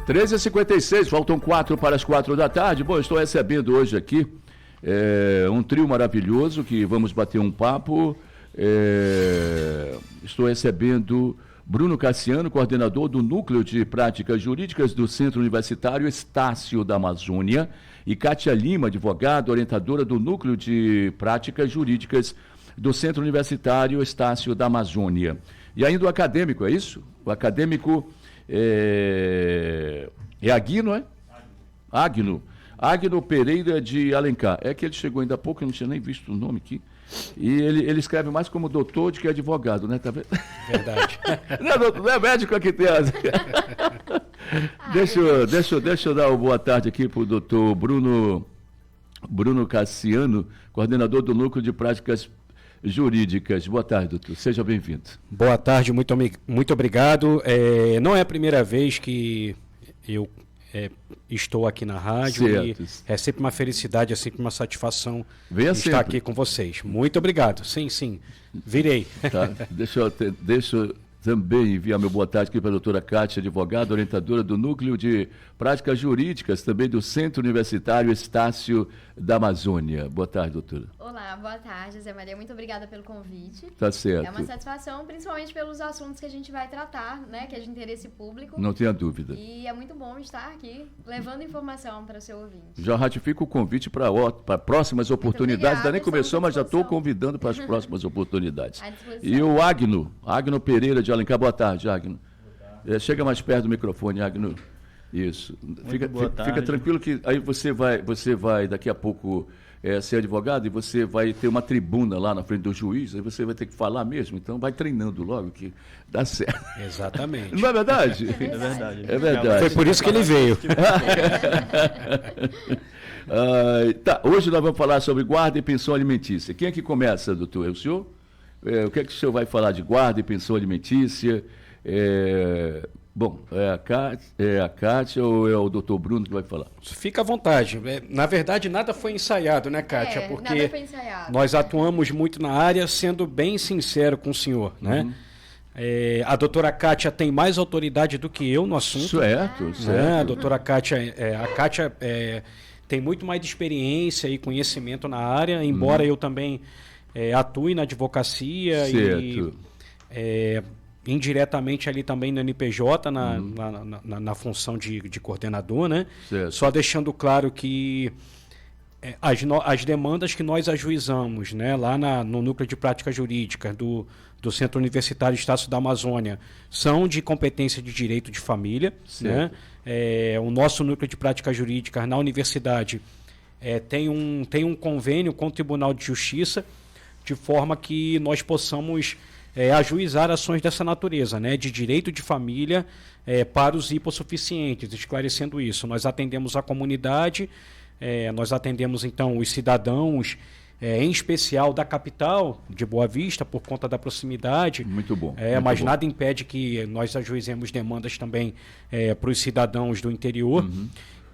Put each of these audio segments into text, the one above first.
13h56, faltam 4 para as 4 da tarde. Bom, estou recebendo hoje aqui um trio maravilhoso que vamos bater um papo. Estou recebendo Bruno Cassiano, coordenador do Núcleo de Práticas Jurídicas do Centro Universitário Estácio da Amazônia, e Kátia Lima, advogada, orientadora do Núcleo de Práticas Jurídicas do Centro Universitário Estácio da Amazônia. E ainda o acadêmico, é isso? O acadêmico é Agno, é? Agno Pereira de Alencar. É que ele chegou ainda há pouco, eu não tinha nem visto o nome aqui. E ele escreve mais como doutor do que advogado, né? Tá vendo? Verdade. Não é médico aqui tem as... Deixa eu dar uma boa tarde aqui para o doutor Bruno Cassiano, coordenador do Núcleo de Práticas Jurídicas. Boa tarde, doutor. Seja bem-vindo. Boa tarde, muito obrigado. Não é a primeira vez que eu estou aqui na rádio. Certo. E é sempre uma felicidade, é sempre uma satisfação Venha estar sempre aqui com vocês. Muito obrigado. Sim, virei. Tá. Deixa eu também enviar meu boa tarde aqui para a doutora Kátia, advogada, orientadora do Núcleo de Práticas Jurídicas, também do Centro Universitário Estácio da Amazônia. Boa tarde, doutora. Olá, boa tarde, Zé Maria. Muito obrigada pelo convite. Tá certo. É uma satisfação, principalmente pelos assuntos que a gente vai tratar, né, que é de interesse público. Não tenha dúvida. E é muito bom estar aqui, levando informação para o seu ouvinte. Já ratifico o convite para próximas oportunidades. Ainda nem começou, mas já estou convidando para as próximas oportunidades. E o Agno Pereira de Alencar. Boa tarde, Agno. Chega mais perto do microfone, Agno. Isso. Fica tranquilo que aí você vai daqui a pouco ser advogado e você vai ter uma tribuna lá na frente do juiz, aí você vai ter que falar mesmo, então vai treinando logo que dá certo. Exatamente. Não é verdade? É verdade. Foi por isso que ele veio. Tá, hoje nós vamos falar sobre guarda e pensão alimentícia. Quem é que começa, doutor? É o senhor? O que é que o senhor vai falar de guarda e pensão alimentícia? Bom, é a Kátia ou é o doutor Bruno que vai falar? Fica à vontade. Na verdade, nada foi ensaiado, né, Kátia? Porque nada foi ensaiado. Nós atuamos muito na área, sendo bem sincero com o senhor, né? A doutora Kátia tem mais autoridade do que eu no assunto. Certo. A doutora Kátia, tem muito mais de experiência e conhecimento na área, embora eu também atue na advocacia. Certo. E indiretamente ali também no NPJ, na função de coordenador, né? Certo. Só deixando claro que as demandas que nós ajuizamos, né, lá no Núcleo de Práticas Jurídicas do Centro Universitário Estácio da Amazônia são de competência de direito de família. Né? O nosso Núcleo de Práticas Jurídicas na universidade tem um convênio com o Tribunal de Justiça, de forma que nós possamos ajuizar ações dessa natureza, né, de direito de família para os hipossuficientes. Esclarecendo isso, nós atendemos a comunidade, nós atendemos então os cidadãos, em especial da capital de Boa Vista, por conta da proximidade. Muito bom. Mas nada impede que nós ajuizemos demandas também para os cidadãos do interior.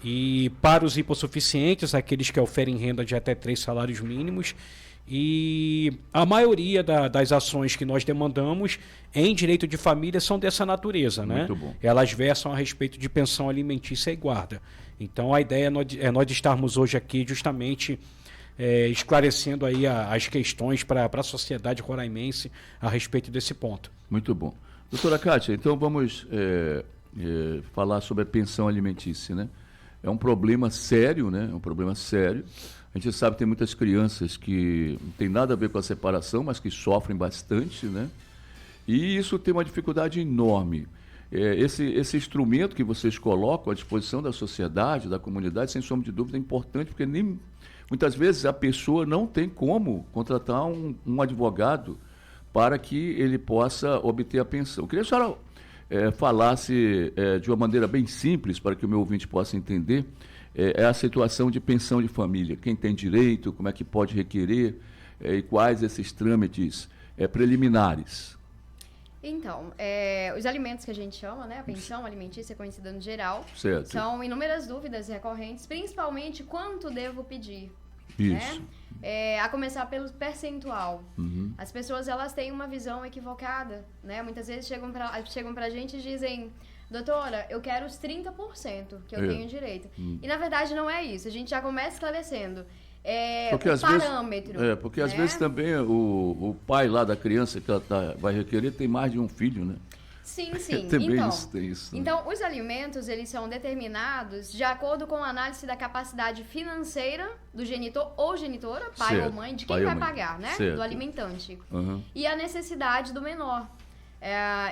E para os hipossuficientes, aqueles que oferem renda de até 3 salários mínimos. E a maioria das ações que nós demandamos em direito de família são dessa natureza, né? Muito bom. Elas versam a respeito de pensão alimentícia e guarda. Então a ideia é nós estarmos hoje aqui justamente esclarecendo aí as questões para a sociedade roraimense a respeito desse ponto. Muito bom. Doutora Kátia, então vamos falar sobre a pensão alimentícia, né? É um problema sério, né? É um problema sério. A gente sabe que tem muitas crianças que não tem nada a ver com a separação, mas que sofrem bastante, né? E isso tem uma dificuldade enorme. Esse instrumento que vocês colocam à disposição da sociedade, da comunidade, sem sombra de dúvida, é importante, porque muitas vezes a pessoa não tem como contratar um advogado para que ele possa obter a pensão. Eu queria que a senhora falasse de uma maneira bem simples, para que o meu ouvinte possa entender, a situação de pensão de família. Quem tem direito, como é que pode requerer e quais esses trâmites preliminares. Então, os alimentos que a gente chama, né, a pensão alimentícia conhecida no geral, certo, são inúmeras dúvidas recorrentes, principalmente quanto devo pedir. Isso. Né? A começar pelo percentual. As pessoas, elas têm uma visão equivocada, né? Muitas vezes chegam pra gente e dizem: doutora, eu quero os 30% que eu tenho direito. E na verdade não é isso, a gente já começa esclarecendo. Porque o às parâmetro. Vezes, porque às vezes também o pai lá da criança que ela vai requerer tem mais de um filho, né? Sim, sim. Também então, tem isso. Então, os alimentos, eles são determinados de acordo com a análise da capacidade financeira do genitor ou genitora, pai certo. ou mãe, de quem vai pagar, né? Certo. Do alimentante. Uhum. E a necessidade do menor.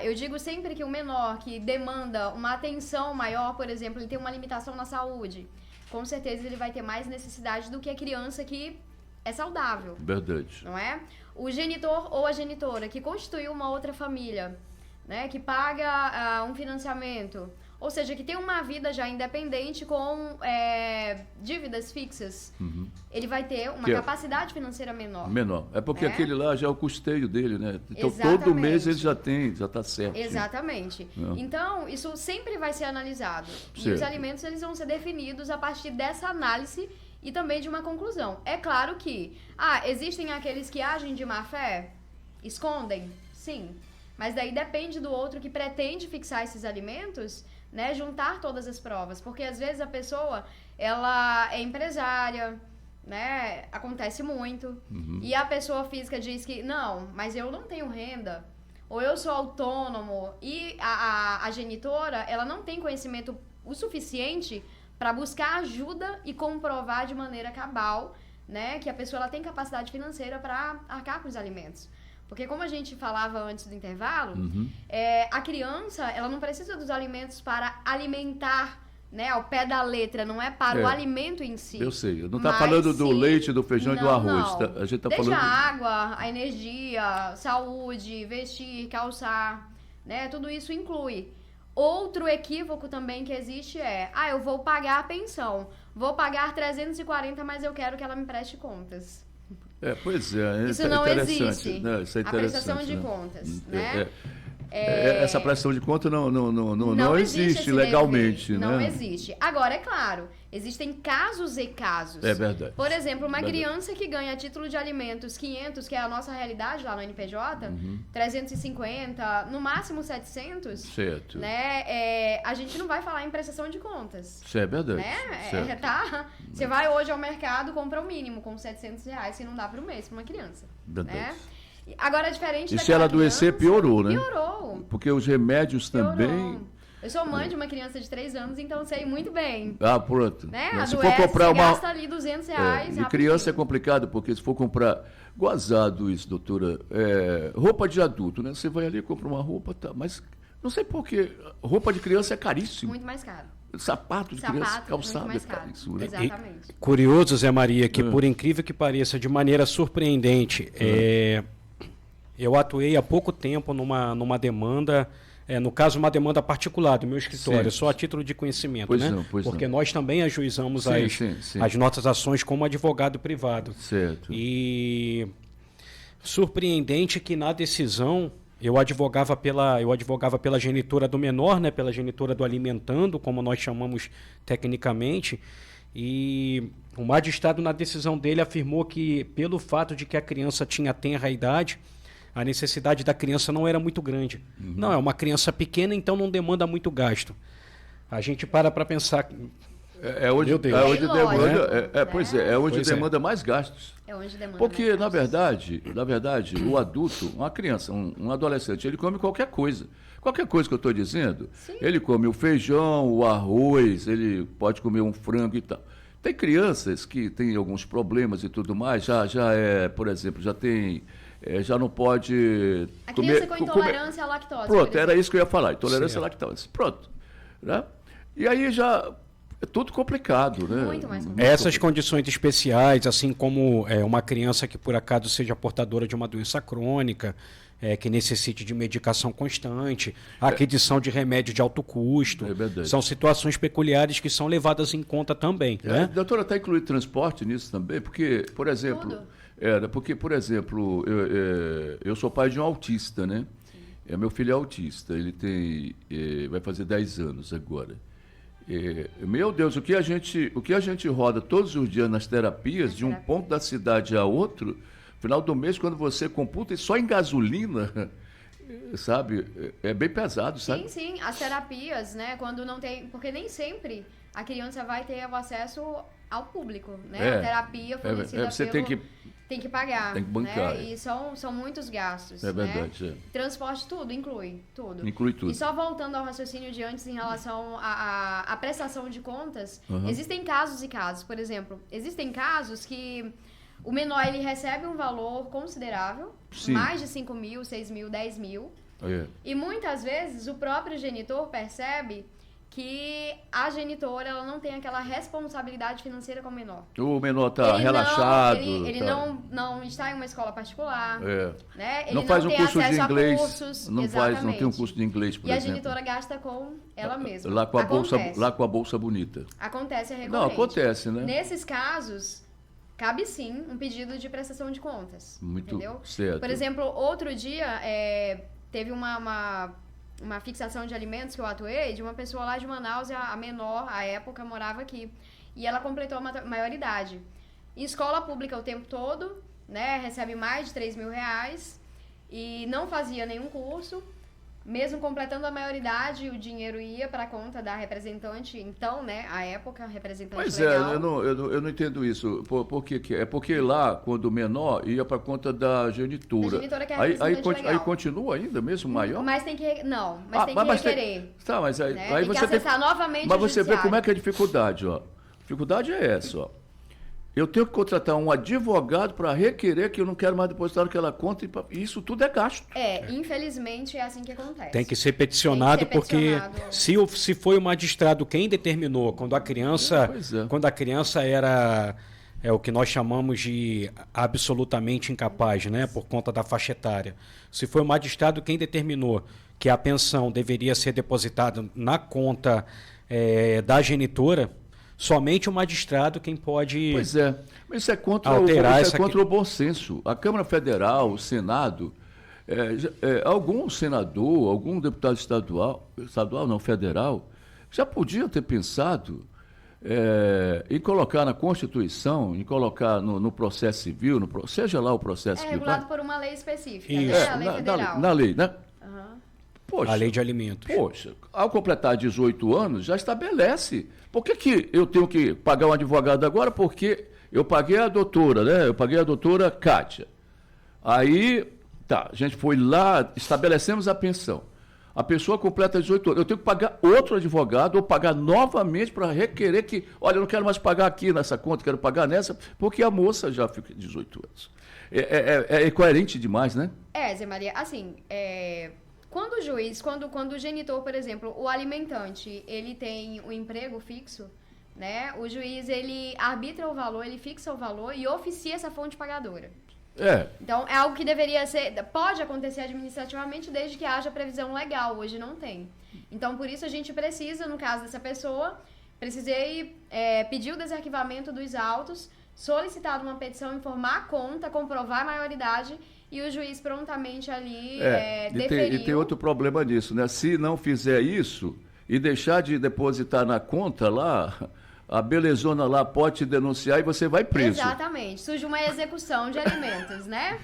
Eu digo sempre que o menor que demanda uma atenção maior, por exemplo, ele tem uma limitação na saúde, com certeza ele vai ter mais necessidade do que a criança que é saudável. Verdade. Não é? O genitor ou a genitora que constituiu uma outra família, né, que paga um financiamento, ou seja, que tem uma vida já independente com dívidas fixas, ele vai ter uma capacidade financeira menor. Menor. É porque aquele lá já é o custeio dele, né? Então Exatamente. todo mês ele já está certo. Exatamente. Então, isso sempre vai ser analisado. Certo. E os alimentos eles vão ser definidos a partir dessa análise e também de uma conclusão. É claro que existem aqueles que agem de má fé, escondem, sim. Mas daí depende do outro que pretende fixar esses alimentos, né, juntar todas as provas. Porque às vezes a pessoa, ela é empresária, né, acontece muito. E a pessoa física diz que, não, mas eu não tenho renda, ou eu sou autônomo. E a genitora, ela não tem conhecimento o suficiente para buscar ajuda e comprovar de maneira cabal, né, que a pessoa ela tem capacidade financeira para arcar com os alimentos. Porque como a gente falava antes do intervalo, a criança, ela não precisa dos alimentos para alimentar, né, ao pé da letra, não é para o alimento em si. Eu sei, não está falando do leite, do feijão e do arroz. Não. A gente está Desde falando... a água, a energia, saúde, vestir, calçar, né, tudo isso inclui. Outro equívoco também que existe eu vou pagar a pensão, vou pagar 340, mas eu quero que ela me preste contas. Pois é. Isso não existe. Não, isso é interessante. A prestação de contas, né? Essa prestação de conta não existe legalmente, dever, né? Não existe. Agora, é claro, existem casos e casos. É verdade. Por exemplo, uma criança que ganha título de alimentos 500, que é a nossa realidade lá no NPJ, 350, no máximo 700, certo. Né? A gente não vai falar em prestação de contas. Isso é verdade. Né? Você vai hoje ao mercado, compra o mínimo com R$700, que não dá para o mês para uma criança. Verdade. Né? Agora, é diferente e se ela adoecer, piorou, né? Piorou. Porque os remédios também... Eu sou mãe de uma criança de 3 anos, então sei muito bem. Pronto. Né? Mas se for comprar gasta ali R$200. E criança é complicado, porque se for comprar... Gozado isso, doutora. Roupa de adulto, né? Você vai ali e compra uma roupa, tá? Mas não sei por que roupa de criança é caríssimo. Muito mais caro. Sapato de criança, calçado é caríssimo. Né? Exatamente. Curioso, Zé Maria, que por incrível que pareça, de maneira surpreendente, eu atuei há pouco tempo numa demanda, no caso uma demanda particular do meu escritório, só a título de conhecimento, pois né? Não, porque não. nós também ajuizamos as nossas ações como advogado privado. Certo. E surpreendente que na decisão eu advogava pela genitora do menor, né? Pela genitora do alimentando, como nós chamamos tecnicamente. E o magistrado, na decisão dele, afirmou que, pelo fato de que a criança tinha tenra idade, a necessidade da criança não era muito grande. Não, é uma criança pequena, então não demanda muito gasto. A gente para pensar... onde demanda mais gastos. É onde demanda Porque, mais na verdade, o adulto, uma criança, um adolescente, ele come qualquer coisa. Qualquer coisa que eu estou dizendo, ele come o feijão, o arroz, ele pode comer um frango e tal. Tem crianças que têm alguns problemas e tudo mais, por exemplo, já não pode a comer... criança com intolerância à lactose. Pronto, era isso que eu ia falar, intolerância à lactose. Pronto. Né? E aí já... É tudo complicado, né? Muito mais complicado. Essas condições especiais, assim como uma criança que por acaso seja portadora de uma doença crônica, que necessite de medicação constante, a aquisição de remédio de alto custo, são situações peculiares que são levadas em conta também. Né? Doutora, está incluído transporte nisso também? Porque, por exemplo, eu sou pai de um autista, né? Meu filho é autista, ele vai fazer 10 anos agora. Meu Deus, o que a gente roda todos os dias nas terapias, de um ponto da cidade a outro, final do mês, quando você computa, e só em gasolina, sabe, é bem pesado, sabe? Sim, as terapias, né, quando não tem, porque nem sempre a criança vai ter o acesso ao público, né? A terapia fornecida você tem que pagar, tem que bancar, né? E são muitos gastos, é verdade, né? Transporte, tudo, inclui tudo. Inclui tudo. E só voltando ao raciocínio de antes em relação à prestação de contas, existem casos e casos. Por exemplo, existem casos que o menor ele recebe um valor considerável, Sim. mais de 5 mil, 6 mil, 10 mil. E muitas vezes o próprio genitor percebe que a genitora ela não tem aquela responsabilidade financeira com o menor. O menor está relaxado. Ele não está em uma escola particular. Né? Ele não faz um tem curso de acesso inglês. A cursos, não tem um curso de inglês, por exemplo. E a genitora gasta com ela mesma. Lá com a bolsa bonita. Acontece recorrente. Não, acontece, né? Nesses casos, cabe sim um pedido de prestação de contas. Muito entendeu? certo. Por exemplo, outro dia teve uma fixação de alimentos que eu atuei de uma pessoa lá de Manaus, a menor, à época, morava aqui. E ela completou a maioridade. Em escola pública o tempo todo, né? Recebe mais de 3 mil reais e não fazia nenhum curso. Mesmo completando a maioridade, o dinheiro ia para a conta da representante, então, né, à época, representante legal. Eu não entendo isso. Por que é? Porque lá, quando menor, ia para a conta da genitora. Da genitora que é representante legal. Aí continua ainda, mesmo maior? Mas tem que requerer. Tá, mas aí, né? aí tem você que acessar novamente mas o você vê judiciário. como é que é a dificuldade, ó. A dificuldade é essa, ó. Eu tenho que contratar um advogado para requerer que eu não quero mais depositar naquela conta. E isso tudo é gasto. Infelizmente é assim que acontece. Tem que ser peticionado, porque se foi o magistrado quem determinou, quando a criança era o que nós chamamos de absolutamente incapaz, né, por conta da faixa etária. Se foi o magistrado quem determinou que a pensão deveria ser depositada na conta da genitora, somente o magistrado quem pode. Pois é, mas isso é contra o bom senso. A Câmara Federal, o Senado, algum senador, algum deputado estadual não, federal, já podia ter pensado em colocar na Constituição, em colocar no processo civil, seja lá o processo civil. Regulado por uma lei específica, né? A lei federal. Na lei, né? Poxa, a lei de alimentos. Poxa, ao completar 18 anos, já estabelece. Por que eu tenho que pagar um advogado agora? Porque eu paguei a doutora, né? Eu paguei a doutora Kátia. Aí, a gente foi lá, estabelecemos a pensão. A pessoa completa 18 anos. Eu tenho que pagar outro advogado ou pagar novamente para requerer que, olha, eu não quero mais pagar aqui nessa conta, quero pagar nessa, porque a moça já fica 18 anos. É coerente demais, né? Zé Maria, assim, quando o juiz, quando o genitor, por exemplo, o alimentante, ele tem um emprego fixo, né? O juiz, ele arbitra o valor, ele fixa o valor e oficia essa fonte pagadora. Então, é algo que deveria ser, pode acontecer administrativamente desde que haja previsão legal, hoje não tem. Então, por isso a gente precisa, no caso dessa pessoa, precisei pedir o desarquivamento dos autos, solicitar uma petição, informar a conta, comprovar a maioridade e o juiz prontamente ali deferiu. E tem outro problema nisso, né? Se não fizer isso e deixar de depositar na conta lá, a belezona lá pode te denunciar e você vai preso. Exatamente. Surge uma execução de alimentos, né?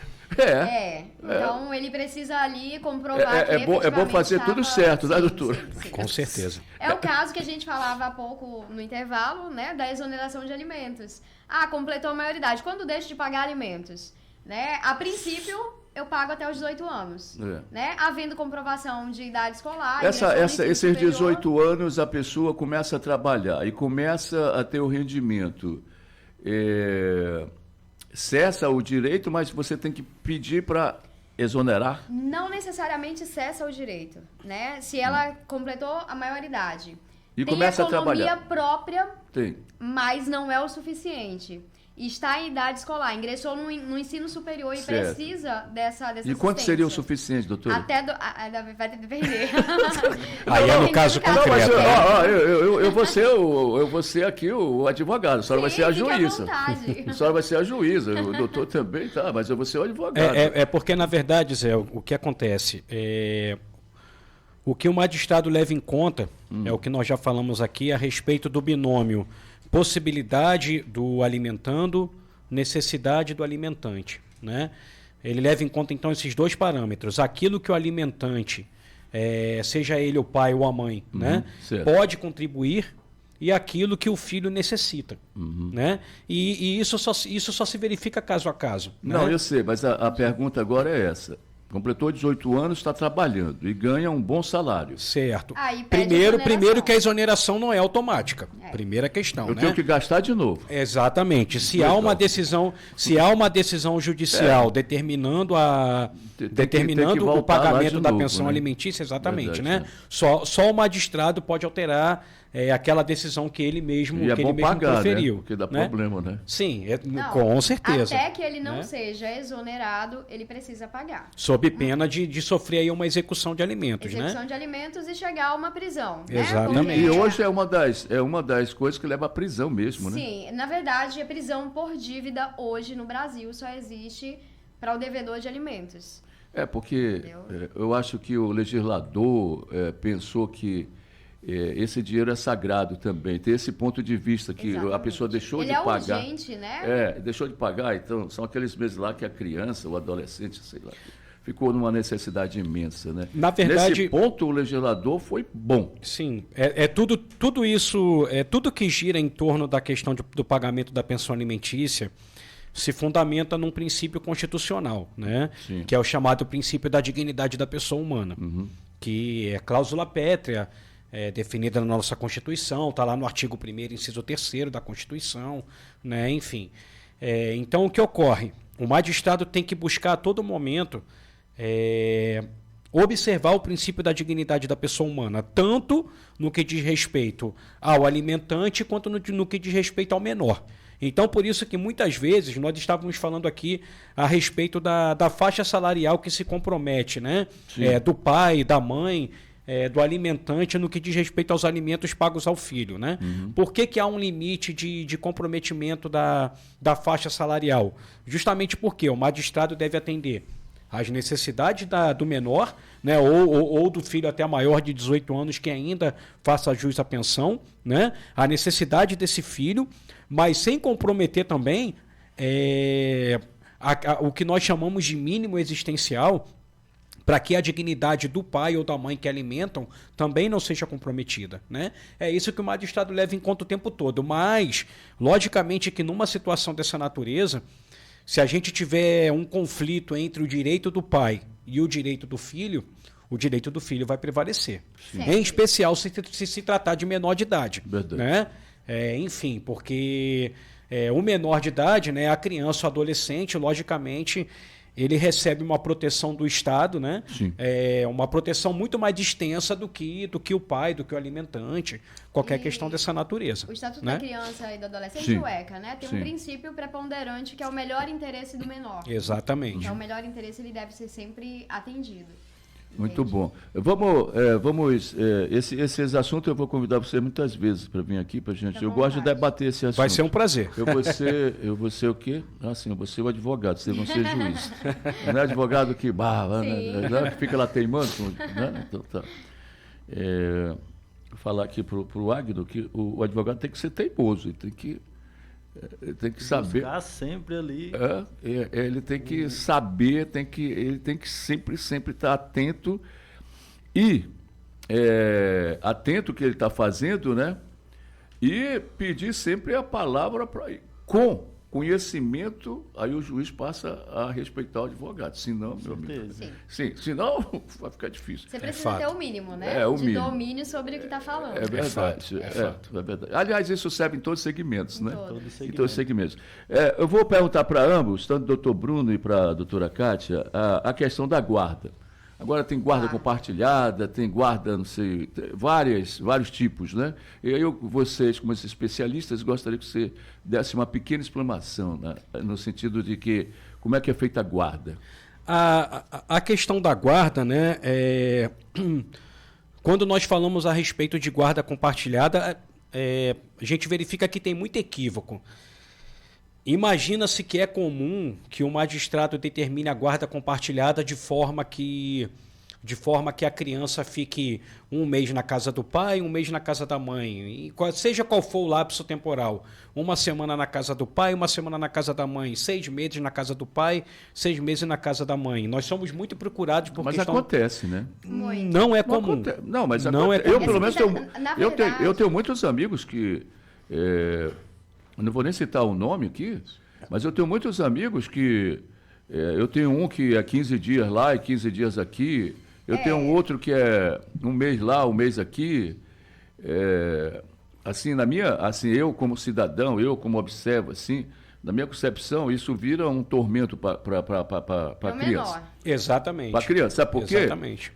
Então, ele precisa ali comprovar que é bom fazer tudo certo, né, doutora? Sim. Com certeza. É o caso que a gente falava há pouco no intervalo, né, da exoneração de alimentos. Completou a maioridade. Quando deixa de pagar alimentos? Né? A princípio, eu pago até os 18 anos. Né? Havendo comprovação de idade escolar... Esses 18 anos, a pessoa começa a trabalhar e começa a ter o rendimento. Cessa o direito, mas você tem que pedir para exonerar? Não necessariamente cessa o direito. Né? Se ela completou a maioridade. E começa a trabalhar. Tem economia própria, tem. Mas não é o suficiente. Está em idade escolar, ingressou no ensino superior e precisa dessa E quanto seria o suficiente, doutora? Vai depender. Aí é no caso concreto. Eu vou ser aqui o advogado, a senhora vai ser a juíza. A senhora vai ser a juíza, o doutor também, mas eu vou ser o advogado. Porque, na verdade, Zé, o que acontece? O que o magistrado leva em conta é o que nós já falamos aqui a respeito do binômio possibilidade do alimentando, necessidade do alimentante, né? ele leva em conta então esses dois parâmetros. Aquilo que o alimentante, seja ele o pai ou a mãe, né, pode contribuir, e aquilo que o filho necessita. Né? E isso só se verifica caso a caso. Não, né? eu sei, mas a pergunta agora é essa. Completou 18 anos, está trabalhando e ganha um bom salário. Certo. Aí pede Primeiro que a exoneração não é automática. Primeira questão. Eu tenho que gastar de novo. Exatamente. Se há uma decisão judicial determinando o pagamento da pensão alimentícia, exatamente, Verdade, né? Só o magistrado pode alterar aquela decisão que ele mesmo, E é bom pagar, proferiu. né? Porque dá né? problema, né? Sim, Não, com certeza. Até que ele não seja exonerado, ele precisa pagar. Sob pena de sofrer aí uma execução de alimentos, Execução de alimentos e chegar a uma prisão. Exatamente. Né? E hoje é uma das coisas que leva à prisão mesmo, né? Sim, na verdade, a prisão por dívida hoje no Brasil só existe para o devedor de alimentos. Porque eu acho que o legislador pensou que esse dinheiro é sagrado também. Tem esse ponto de vista que Exatamente. a pessoa deixou Ele de é pagar. urgente, né? Deixou de pagar, então são aqueles meses lá que a criança, o adolescente, sei lá, ficou numa necessidade imensa, né? Na verdade, nesse ponto o legislador foi bom. Sim, tudo isso, tudo que gira em torno da questão do pagamento da pensão alimentícia se fundamenta num princípio constitucional, né? Sim. Que é o chamado princípio da dignidade da pessoa humana, que é cláusula pétrea, definida na nossa Constituição, está lá no artigo 1º, inciso 3º da Constituição, né? Enfim. Então, o que ocorre? O magistrado tem que buscar a todo momento observar o princípio da dignidade da pessoa humana, tanto no que diz respeito ao alimentante, quanto no que diz respeito ao menor. Então, por isso que muitas vezes nós estávamos falando aqui a respeito da faixa salarial que se compromete, né? Do pai, da mãe, do alimentante no que diz respeito aos alimentos pagos ao filho, né? Por que há um limite de comprometimento da faixa salarial? Justamente porque o magistrado deve atender às necessidades do menor, né? ou do filho até maior de 18 anos que ainda faça jus à pensão, né? A necessidade desse filho, mas sem comprometer também o que nós chamamos de mínimo existencial, para que a dignidade do pai ou da mãe que alimentam também não seja comprometida, né? É isso que o magistrado leva em conta o tempo todo. Mas, logicamente, que numa situação dessa natureza, se a gente tiver um conflito entre o direito do pai e o direito do filho vai prevalecer. Sim. Em especial se tratar de menor de idade. Verdade. Né? Enfim, porque o menor de idade, né, a criança, o adolescente, logicamente, ele recebe uma proteção do Estado, né? Sim. Uma proteção muito mais extensa do que o pai, do que o alimentante, qualquer questão dessa natureza. O Estatuto né? da Criança e do Adolescente, Sim. o ECA, né? Tem Sim. um princípio preponderante que é o melhor interesse do menor. Exatamente. Então, o melhor interesse ele deve ser sempre atendido. Muito Entende? bom. Esses assuntos eu vou convidar você muitas vezes para vir aqui para gente. Fica à Eu gosto de vontade. debater esse assunto. Vai ser um prazer. Eu vou ser o quê? Sim, eu vou ser o advogado, vocês vão ser juiz. Não é advogado que né, que fica lá teimando, né? Então, tá. Vou falar aqui para o Agno que o advogado tem que ser teimoso, ele tem que saber. Buscar sempre ali. Ele tem que saber, ele tem que sempre estar atento e atento ao que ele está fazendo, né? E pedir sempre a palavra com conhecimento, aí o juiz passa a respeitar o advogado. Senão, meu amigo. Sim, senão vai ficar difícil. Você precisa ter o mínimo, né? O de mínimo. domínio sobre o que está falando. É verdade. É fato. É verdade. Aliás, isso serve em todos os segmentos, né? todos. Em todos os segmentos. Eu vou perguntar para ambos, tanto o doutor Bruno e para a doutora Kátia, a questão da guarda. Agora tem guarda compartilhada, tem guarda, não sei, vários tipos, né? E aí vocês, como esses especialistas, gostaria que você desse uma pequena explanação, né? No sentido de que, como é que é feita a guarda? A questão da guarda, né? Quando nós falamos a respeito de guarda compartilhada, a gente verifica que tem muito equívoco. Imagina-se que é comum que o magistrado determine a guarda compartilhada de forma que de forma que a criança fique um mês na casa do pai, um mês na casa da mãe, seja qual for o lapso temporal. Uma semana na casa do pai, uma semana na casa da mãe, 6 meses na casa do pai, 6 meses na casa da mãe. Nós somos muito procurados por Mas questão... acontece, né? Muito. Não é comum. Não, mas não é eu comum. pelo menos Na verdade- eu tenho muitos amigos que eu não vou nem citar o nome aqui, mas eu tenho muitos amigos que eu tenho um que é 15 dias lá e 15 dias aqui. Eu tenho um outro que é um mês lá, um mês aqui. Assim, eu como cidadão, eu como observo, assim, na minha concepção, isso vira um tormento para a criança. Menor. Exatamente. Para a criança, sabe por quê? Exatamente.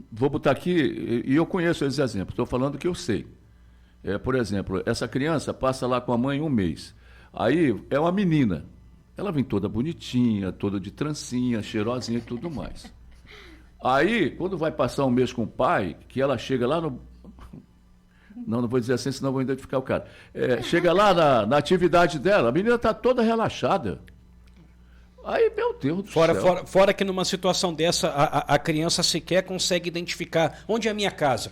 Vou botar aqui, e eu conheço esses exemplos, estou falando que eu sei. Por exemplo, essa criança passa lá com a mãe um mês. Aí é uma menina. Ela vem toda bonitinha, toda de trancinha, cheirosinha e tudo mais. Aí, quando vai passar um mês com o pai, que ela chega lá no... Não vou dizer assim, senão vou identificar o cara. Chega lá na atividade dela, a menina está toda relaxada. Aí, meu Deus do céu. Fora que numa situação dessa, a criança sequer consegue identificar onde é a minha casa.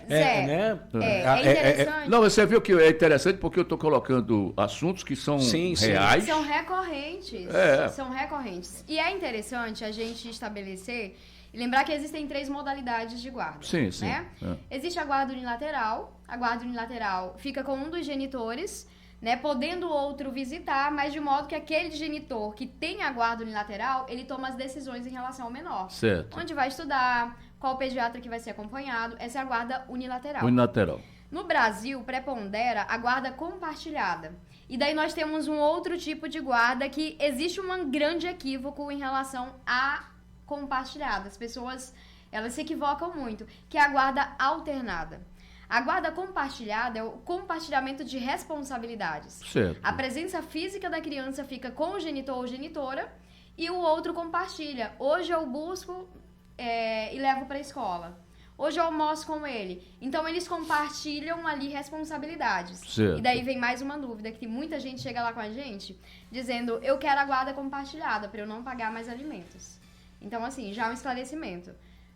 Zé, né? É interessante. Não, você viu que é interessante porque eu estou colocando assuntos que são reais. São recorrentes. É. São recorrentes. E é interessante a gente estabelecer e lembrar que existem 3 modalidades de guarda. Sim, sim. Né? Existe a guarda unilateral. A guarda unilateral fica com um dos genitores, né, podendo o outro visitar, mas de modo que aquele genitor que tem a guarda unilateral, ele toma as decisões em relação ao menor. Certo. Onde vai estudar, qual pediatra que vai ser acompanhado. Essa é a guarda unilateral. Unilateral. No Brasil, prepondera a guarda compartilhada. E daí nós temos um outro tipo de guarda que existe um grande equívoco em relação à compartilhada. As pessoas, elas se equivocam muito, que é a guarda alternada. A guarda compartilhada é o compartilhamento de responsabilidades. Certo. A presença física da criança fica com o genitor ou genitora e o outro compartilha. Hoje eu busco e levo para a escola. Hoje eu almoço com ele. Então, eles compartilham ali responsabilidades. Certo. E daí vem mais uma dúvida, que muita gente chega lá com a gente dizendo, eu quero a guarda compartilhada para eu não pagar mais alimentos. Então, assim, já um esclarecimento.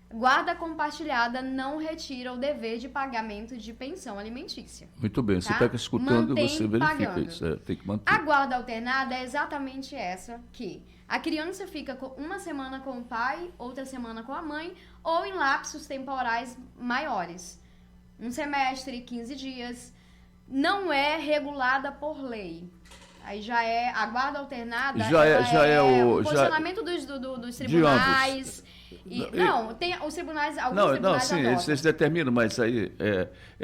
Guarda compartilhada não retira o dever de pagamento de pensão alimentícia. Muito bem, você Tá? está escutando, Mantém você verifica pagando. isso. Tem que manter. A guarda alternada é exatamente essa, que a criança fica uma semana com o pai, outra semana com a mãe, ou em lapsos temporais maiores. Um semestre, 15 dias. Não é regulada por lei. Aí já é a guarda alternada, o posicionamento dos tribunais. Tem os tribunais, alguns tribunais sim, adotam. eles determinam, mas aí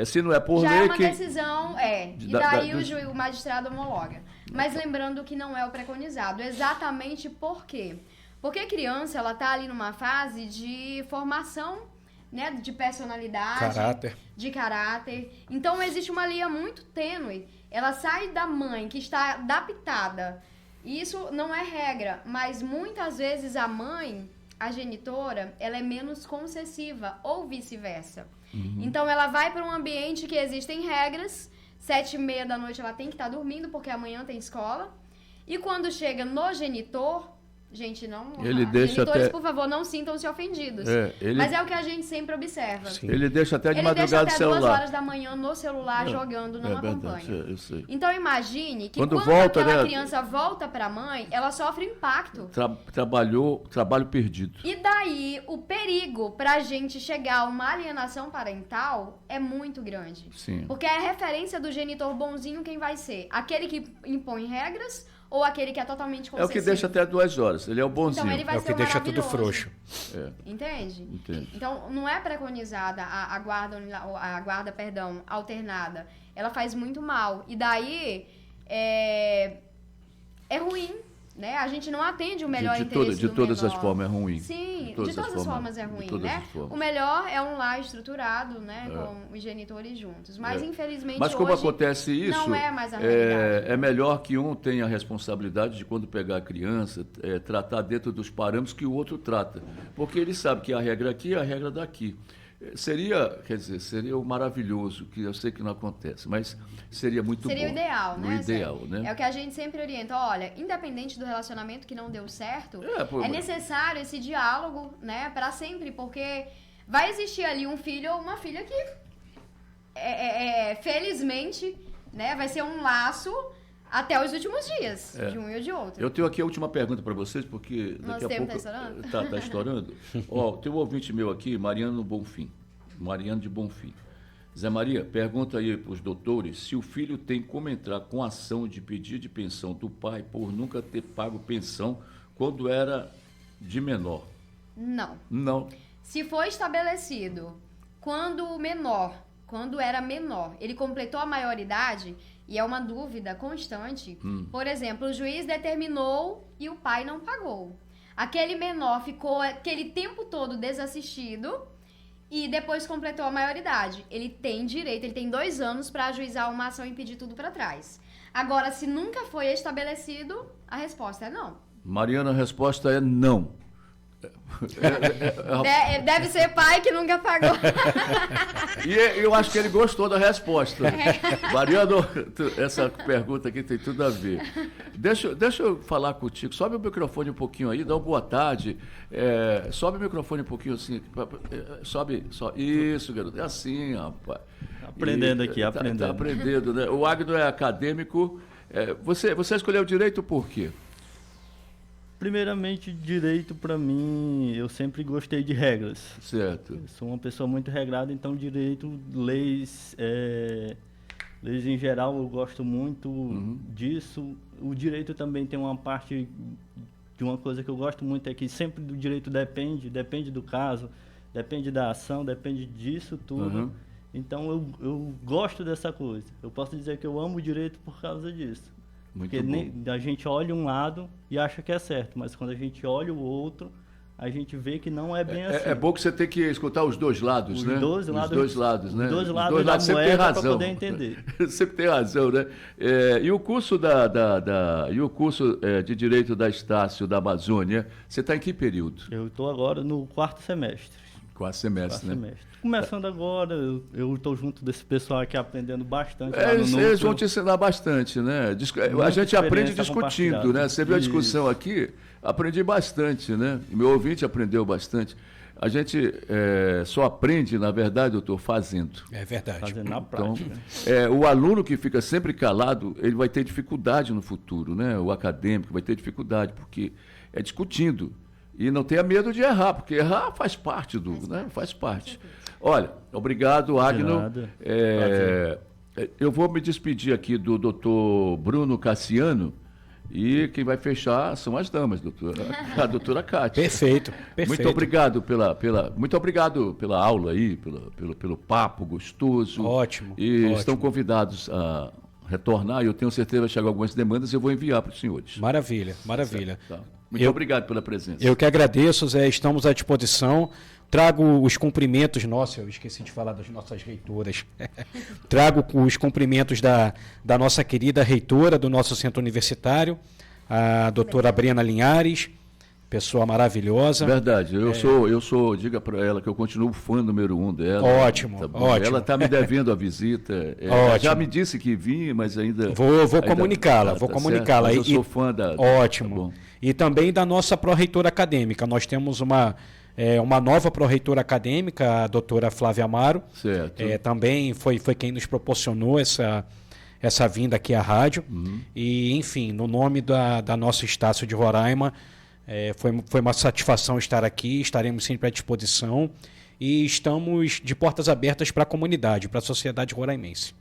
se não é por já lei é uma que... decisão, e daí o magistrado homologa. Mas lembrando que não é o preconizado, exatamente por quê? Porque a criança, ela tá ali numa fase de formação, né, de personalidade, de caráter. Então existe uma linha muito tênue. Ela sai da mãe que está adaptada. Isso não é regra, mas muitas vezes a mãe, a genitora, ela é menos concessiva ou vice-versa. Então ela vai para um ambiente que existem regras. 7h30 da noite ela tem que estar dormindo porque amanhã tem escola. E quando chega no genitor, gente, não... Ele deixa genitores, até... por favor, não sintam-se ofendidos. Mas é o que a gente sempre observa. Sim. Ele deixa até de ele madrugada deixa o até celular. 2 horas da manhã no celular jogando, não acompanha. Eu sei. Então imagine que quando volta, aquela né, criança volta para a mãe, ela sofre impacto. Trabalho perdido. E daí o perigo para a gente chegar a uma alienação parental é muito grande. Sim. Porque a referência do genitor bonzinho quem vai ser? Aquele que impõe regras ou aquele que é totalmente concessivo? É o que deixa até 2 horas. Ele é o bonzinho. Então ele vai é o que deixa tudo frouxo. Entende? Entende. Então não é preconizada a guarda alternada. Ela faz muito mal. E daí é ruim. Né? A gente não atende o melhor interesse de do todas menor. as formas é ruim. Sim, de todas as formas é ruim, né? O melhor é um lar estruturado, né? Com os genitores juntos. Mas infelizmente Mas como hoje acontece isso, não é mais a realidade. É melhor que um tenha a responsabilidade de quando pegar a criança, tratar dentro dos parâmetros que o outro trata. Porque ele sabe que a regra aqui é a regra daqui. Seria o maravilhoso, que eu sei que não acontece, mas seria muito bom. Seria o ideal, né? O ideal, né? É o que a gente sempre orienta. Olha, independente do relacionamento que não deu certo, é necessário esse diálogo, né? Para sempre, porque vai existir ali um filho ou uma filha que, felizmente, né? Vai ser um laço até os últimos dias, de um e de outro. Eu tenho aqui a última pergunta para vocês, porque daqui a pouco... Tá estourando? Ó, tem um ouvinte meu aqui, Mariano de Bonfim. Zé Maria, pergunta aí para os doutores se o filho tem como entrar com ação de pedir de pensão do pai por nunca ter pago pensão quando era de menor. Não. Se for estabelecido quando era menor, ele completou a maioridade, e é uma dúvida constante, por exemplo, o juiz determinou e o pai não pagou. Aquele menor ficou aquele tempo todo desassistido e depois completou a maioridade. Ele tem direito, ele tem 2 anos para ajuizar uma ação e pedir tudo para trás. Agora, se nunca foi estabelecido, a resposta é não. Mariana, a resposta é não. Deve ser pai que nunca pagou. E eu acho que ele gostou da resposta. Mariano, essa pergunta aqui tem tudo a ver. Deixa eu falar contigo. Sobe o microfone um pouquinho aí, dá uma boa tarde. Sobe o microfone um pouquinho assim. Sobe. Isso, garoto. É assim, rapaz. Aprendendo aqui. Tá aprendendo, né? O Agno é acadêmico. Você escolheu direito por quê? Primeiramente, direito para mim, eu sempre gostei de regras. Certo. Eu sou uma pessoa muito regrada, então direito, leis em geral, eu gosto muito disso. O direito também tem uma parte de uma coisa que eu gosto muito, é que sempre do direito depende do caso, depende da ação, depende disso tudo. Então eu gosto dessa coisa. Eu posso dizer que eu amo o direito por causa disso. Porque a gente olha um lado e acha que é certo, mas quando a gente olha o outro, a gente vê que não é bem assim. É bom que você tem que escutar os dois lados, né? Os dois lados, né? Os dois lados da sempre tem razão. Para poder entender. Sempre tem razão, né? E o curso de Direito da Estácio da Amazônia, você está em que período? Eu estou agora no 4º semestre. 4º semestre, né? Semestre. Começando agora, eu estou junto desse pessoal aqui aprendendo bastante. Eles vão te ensinar bastante, né? A gente aprende discutindo, né? Você viu a discussão aqui? Aprendi bastante, né? Meu ouvinte aprendeu bastante. A gente só aprende, na verdade, doutor, fazendo. É verdade. Fazendo na prática. Então, o aluno que fica sempre calado, ele vai ter dificuldade no futuro, né? O acadêmico vai ter dificuldade, porque é discutindo. E não tenha medo de errar, porque errar faz parte né? Faz parte. Olha, obrigado, Agno. Eu vou me despedir aqui do doutor Bruno Cassiano, e quem vai fechar são as damas, a doutora Cátia. Perfeito. Muito obrigado muito obrigado pela aula aí, pelo papo gostoso. Ótimo. Estão convidados a retornar, e eu tenho certeza que vai chegar algumas demandas e eu vou enviar para os senhores. Maravilha. Tá. Muito obrigado pela presença. Eu que agradeço, Zé, estamos à disposição. Trago os cumprimentos nossos, eu esqueci de falar das nossas reitoras. Trago os cumprimentos da nossa querida reitora do nosso centro universitário, a doutora Brena Linhares, pessoa maravilhosa. Verdade, eu sou, diga para ela que eu continuo fã número 1 dela. Ótimo, tá ótimo. Ela está me devendo a visita. Já me disse que vinha, mas ainda... Vou comunicá-la, vou comunicá-la. Mas eu sou fã da... Ótimo. Tá, e também da nossa pró-reitora acadêmica. Nós temos uma nova pró-reitora acadêmica, a doutora Flávia Amaro. Certo. Também foi quem nos proporcionou essa vinda aqui à rádio. E, enfim, no nome da nossa Estácio de Roraima, foi uma satisfação estar aqui, estaremos sempre à disposição e estamos de portas abertas para a comunidade, para a sociedade roraimense.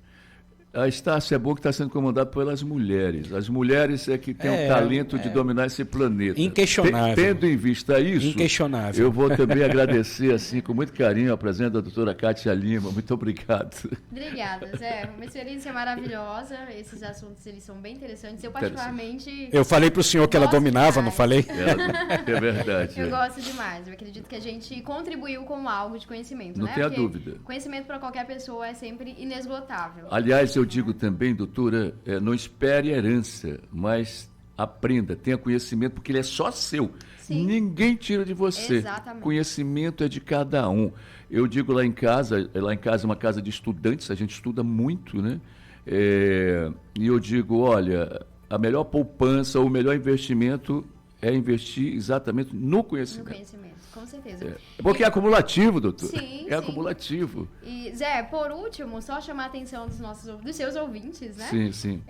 A Estácio é bom que está sendo comandada pelas mulheres. As mulheres é que têm o talento de dominar esse planeta. Inquestionável. Tendo em vista isso, inquestionável. Eu vou também agradecer assim, com muito carinho a presença da doutora Cátia Lima. Muito obrigado. Obrigada, Zé. Uma experiência maravilhosa. Esses assuntos eles são bem interessantes. Eu particularmente... Eu falei para o senhor que ela dominava, demais. Não falei? É verdade. Eu gosto demais. Eu acredito que a gente contribuiu com algo de conhecimento. Não tenha dúvida. Conhecimento para qualquer pessoa é sempre inesgotável. Aliás, eu digo também, doutora, não espere herança, mas aprenda, tenha conhecimento, porque ele é só seu. Sim. Ninguém tira de você. Exatamente. Conhecimento é de cada um. Eu digo lá em casa é uma casa de estudantes, a gente estuda muito, né? E eu digo, olha, a melhor poupança, o melhor investimento é investir exatamente no conhecimento. No conhecimento, com certeza. Porque é acumulativo, doutor. Sim, é sim. acumulativo. E, Zé, por último, só chamar a atenção dos seus ouvintes, né? Sim, sim.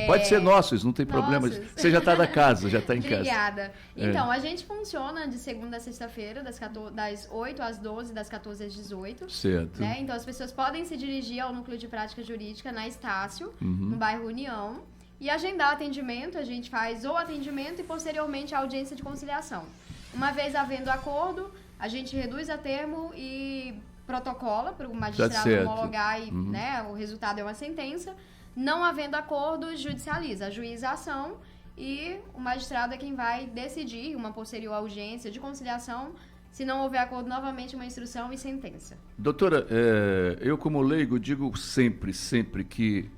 Pode ser nossos, não tem problema. Nossos. Você já está na casa, já está em casa. Obrigada. Então, a gente funciona de segunda a sexta-feira, das 8 às 12, das 14 às 18. Certo. Né? Então, as pessoas podem se dirigir ao Núcleo de Prática Jurídica na Estácio, no bairro União, e agendar atendimento. A gente faz o atendimento e, posteriormente, a audiência de conciliação. Uma vez havendo acordo, a gente reduz a termo e protocola para o magistrado homologar e né, o resultado é uma sentença. Não havendo acordo, judicializa, ajuiza a ação e o magistrado é quem vai decidir uma posterior audiência de conciliação. Se não houver acordo, novamente uma instrução e sentença. Doutora, eu como leigo digo sempre que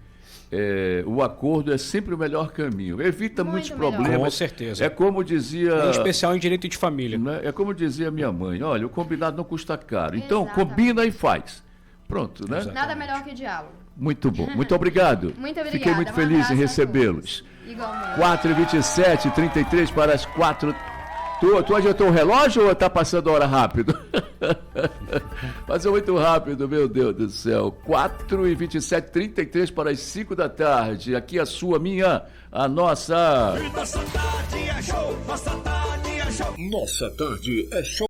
o acordo é sempre o melhor caminho. Evita muitos problemas. Com certeza. É como dizia... Em especial em direito de família. Né? É como dizia minha mãe, olha, o combinado não custa caro. Então, Exatamente. combina e faz. Pronto, né? Exatamente. Nada melhor que o diálogo. Muito bom. Muito obrigado. Muito obrigada. Fiquei muito feliz em recebê-los. Igualmente. 4h27, 33 para as 4. Tu adiantou o relógio ou está passando a hora rápido? Passou muito rápido, meu Deus do céu. 4h27, 33 para as 5 da tarde. Aqui a sua, a nossa. Nossa tarde é show, nossa tarde é show. Nossa tarde é show.